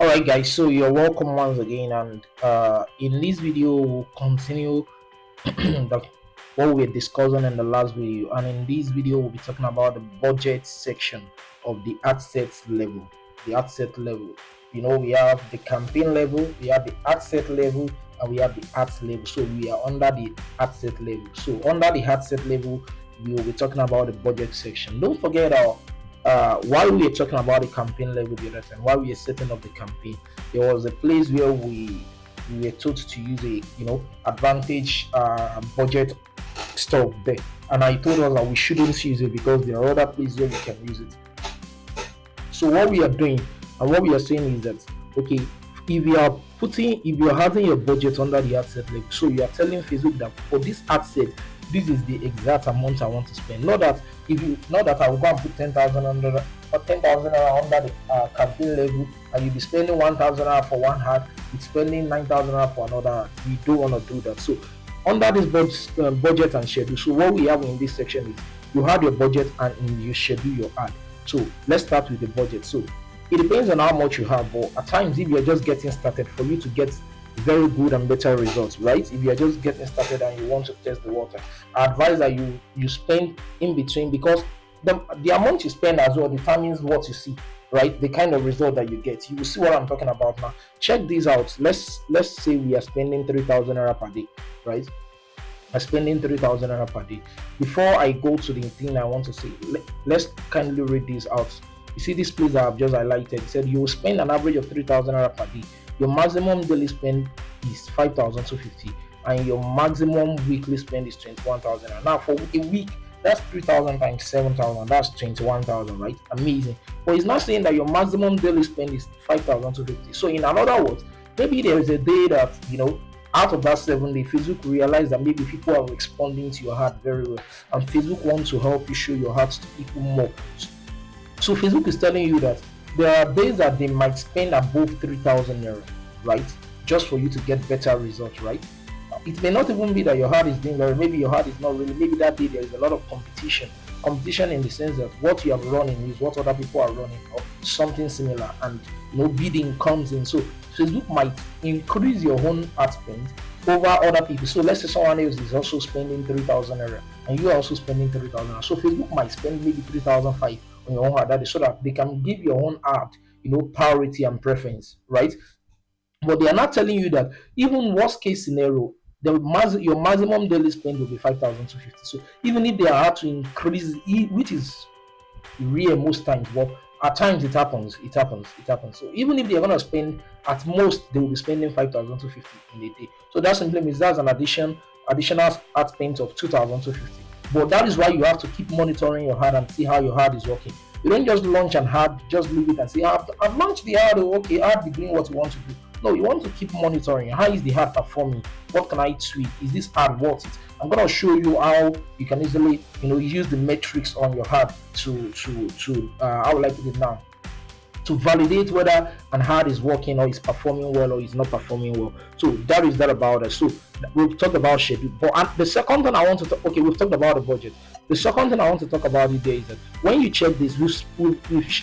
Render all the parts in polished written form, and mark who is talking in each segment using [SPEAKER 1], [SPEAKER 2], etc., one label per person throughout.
[SPEAKER 1] Alright guys, so you're welcome once again, and in this video we'll continue what we were discussing in the last video. And in this video we'll be talking about the budget section of the ad set level. The ad set level, we have the campaign level, we have the ad set level, and we have the ads level. So we are under the ad set level. So under the ad set level we will be talking about the budget section. Don't forget our while we are talking about the campaign level the other time, while we are setting up the campaign, there was a place where we were told to use a advantage budget stuff there, and I told us that we shouldn't use it because there are other places where we can use it. So what we are doing and what we are saying is that, okay, if you are having your budget under the ad set level, so you are telling Facebook that for this ad set, this is the exact amount I want to spend. Not that I will go and put 10,000 under or 10,000 under the campaign level, and you'll be spending 1,000 for one ad, it's spending 9,000 for another ad. We don't want to do that. So under this budget and schedule, so what we have in this section is you have your budget and you schedule your ad. So let's start with the budget. So it depends on how much you have, but at times if you're just getting started, for you to get very good and better results, right? If you're just getting started and you want to test the water, I advise that you spend in between, because the amount you spend as well determines what you see, right? The kind of result that you get. You will see what I'm talking about now. Check these out. Let's say we are spending 3,000 naira per day, right? I'm spending 3,000 naira per day. Before I go to the thing I want to say, let's kindly read this out. You see this place that I've just highlighted. It said you will spend an average of 3,000 naira per day. Your maximum daily spend is 5,250, and your maximum weekly spend is 21,000. Now for a week, that's 3,000 times 7,000. That's 21,000, right? Amazing. But it's not saying that your maximum daily spend is 5,250. So in other words, maybe there is a day that out of that 7 day, Facebook realized that maybe people are responding to your ad very well, and Facebook wants to help you show your ads to people more. So Facebook is telling you that there are days that they might spend above 3,000 naira, right? Just for you to get better results, right? It may not even be that your ad is doing very, maybe your ad is not really, maybe that day there is a lot of competition. Competition in the sense that what you are running is what other people are running, or something similar, and no bidding comes in. So Facebook might increase your own ad spend over other people. So let's say someone else is also spending 3,000 naira and you are also spending 3,000. So Facebook might spend maybe 3,500 on your own ad, so that they can give your own ad, priority and preference, right? But they are not telling you that even worst case scenario, your maximum daily spend will be 5,250. So even if they are to increase, which is rare most times, but at times it happens. So even if they're gonna spend, at most they will be spending 5,250 in a day. So that simply means that's an additional ad spend of 2,250. But that is why you have to keep monitoring your ad and see how your ad is working. You don't just launch an ad, just leave it and say, I've launched the ad, okay, ad be doing what you want to do. No, you want to keep monitoring. How is the ad performing? What can I tweak? Is this ad worth it? I'm gonna show you how you can easily, use the metrics on your ad to how will I put it now? To validate whether an ad is working or is performing well or is not performing well. So that is that about it. So we've talked about schedule, but the second thing I want to talk, okay, we've talked about the budget. The second thing I want to talk about today is that when you check this, we've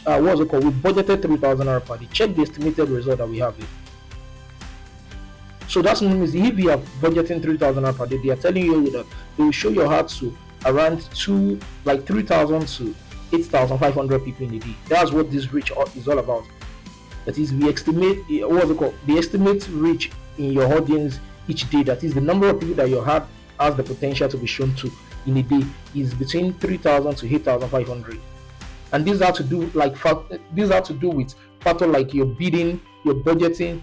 [SPEAKER 1] what's it called? We budgeted 3,000 naira per day. Check the estimated result that we have here. So that's means if you are budgeting 3,000 per day, they are telling you that they will show your ads to around 3,000 to 8,500 people in a day. That's what this reach is all about. That is, we estimate what's it called? The estimate reach in your audience each day. That is the number of people that your ad has the potential to be shown to in a day is between 3,000 to 8,500. And these have to do with factor like your bidding, your budgeting,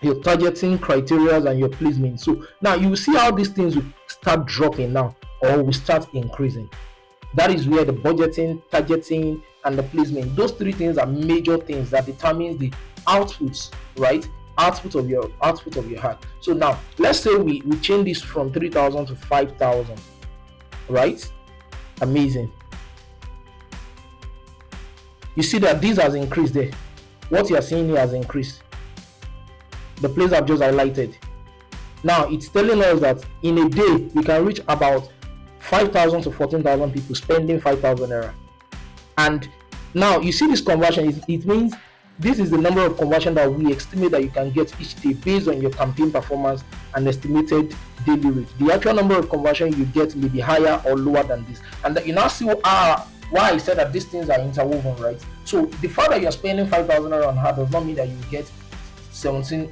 [SPEAKER 1] your targeting criteria, and your placement. So now you will see how these things will start dropping now, or will start increasing. That is where the budgeting, targeting, and the placement, those three things are major things that determines the outputs, right? Output of your ad. So now let's say we change this from 3,000 to 5,000, right? Amazing. You see that this has increased there. What you are seeing here has increased. The place I've just highlighted. Now it's telling us that in a day we can reach about 5,000 to 14,000 people spending 5,000 naira. And now you see this conversion, it means This is the number of conversion that we estimate that you can get each day based on your campaign performance and estimated daily rate. The actual number of conversion you get may be higher or lower than this. And you now see why I said that these things are interwoven, right? So the fact that you're spending 5,000 on ad does not mean that you get 17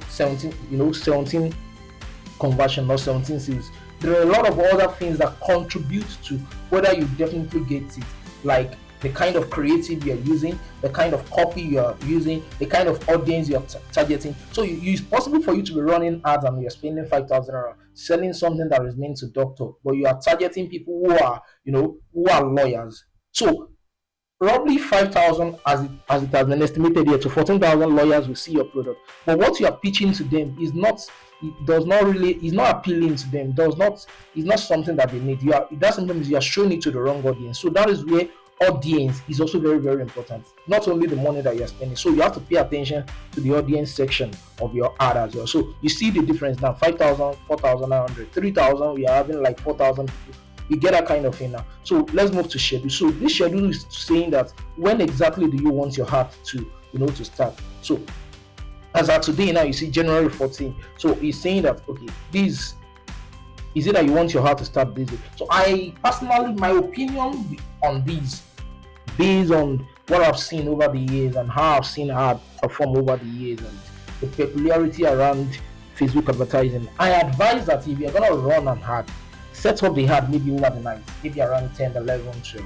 [SPEAKER 1] conversion or 17 sales. There are a lot of other things that contribute to whether you definitely get it, like the kind of creative you're using, the kind of copy you're using, the kind of audience you're targeting. So it's possible for you to be running ads and you're spending 5,000 selling something that is meant to doctor, but you are targeting people who are, who are lawyers. So roughly 5,000 as it has been estimated here to 14,000 lawyers will see your product. But what you are pitching to them is not, it does not really, is not appealing to them. Does not, is not something that they need. That sometimes you are showing it to the wrong audience. So that is where audience is also very, very important. Not only the money that you are spending. So you have to pay attention to the audience section of your ad as well. So you see the difference now: 5,000, 4,900, 3,000. We are having like 4,000 people. You get that kind of thing now. So let's move to schedule. So this schedule is saying that when exactly do you want your ad to, to start. So as of today now, you see January 14. So he's saying that, okay, this is it that you want your ad to start this day. So I personally, my opinion on these, based on what I've seen over the years and how I've seen ad perform over the years and the peculiarity around Facebook advertising, I advise that if you're gonna run an ad, set up the ad maybe over the night, maybe around 10, 11, 12.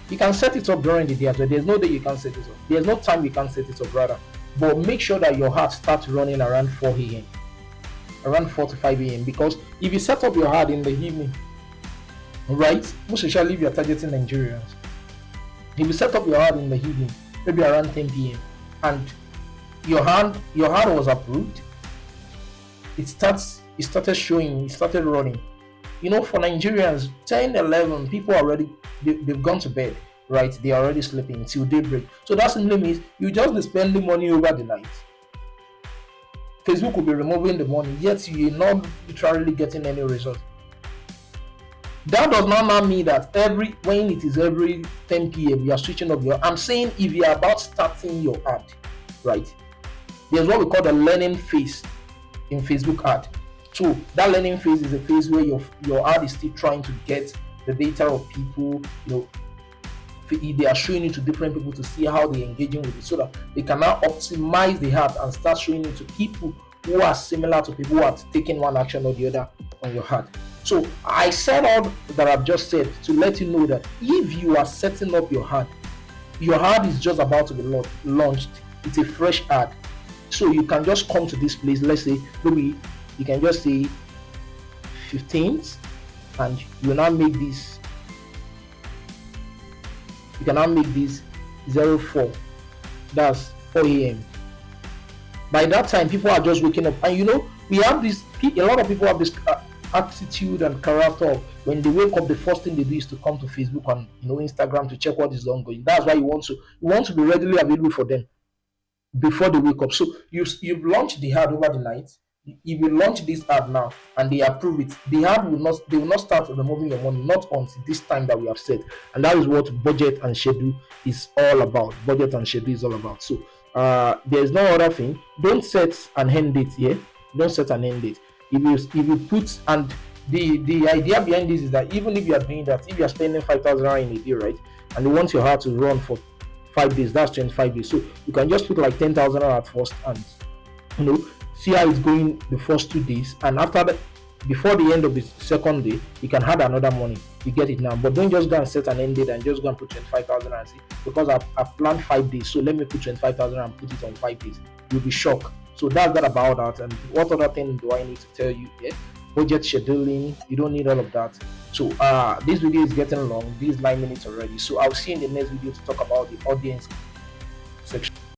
[SPEAKER 1] You can set it up during the day as well. There's no day you can't set it up. There's no time you can't set it up, rather. But make sure that your ad starts running around 4 a.m. Around 4 to 5 a.m. Because if you set up your ad in the evening, right, most especially if you're targeting Nigerians, if you set up your ad in the evening, maybe around 10 p.m. and your ad was approved, it started showing, it started running. For Nigerians, 10, 11, people already, they've gone to bed, right? They're already sleeping till daybreak. So that simply means you just be spending money over the night. Facebook will be removing the money, yet you're not literally getting any result. That does not mean that when it is every 10 p.m. you are switching up I'm saying if you are about starting your ad, right? There's what we call the learning phase in Facebook ad. So that learning phase is a phase where your ad is still trying to get the data of people, they are showing it to different people to see how they're engaging with it, so that they can now optimize the ad and start showing it to people who are similar to people who are taking one action or the other on your ad. So I said all that I've just said to let you know that if you are setting up your ad is just about to be launched. It's a fresh ad. So you can just come to this place. Let's say maybe you can just say 15th, and you now make this. You can now make this 04. That's 4 a.m. By that time, people are just waking up, and we have this. A lot of people have this attitude and character of when they wake up, the first thing they do is to come to Facebook and Instagram to check what is ongoing. That's why you want to be readily available for them before they wake up. So you've launched the ad over the night. If you launch this ad now and they approve it, they will not start removing your money, not until this time that we have set. And that is what budget and schedule is all about. Budget and schedule is all about. So there's no other thing. Don't set an end date here. Don't set an end date. If you put, and the idea behind this is that even if you are doing that, if you are spending 5,000 in a day, right, and you want your ad to run for 5 days, that's 25 days. So you can just put like 10,000 at first and see how it's going the first 2 days, and after that, before the end of the second day, you can add another money. You get it now. But don't just go and set an end date and just go and put 25,000 and say, because I've planned 5 days, so let me put 25,000 and put it on 5 days. You'll be shocked. So that's that about that. And what other thing do I need to tell you? Yeah, budget scheduling. You don't need all of that. So this video is getting long. This is 9 minutes already. So I'll see you in the next video to talk about the audience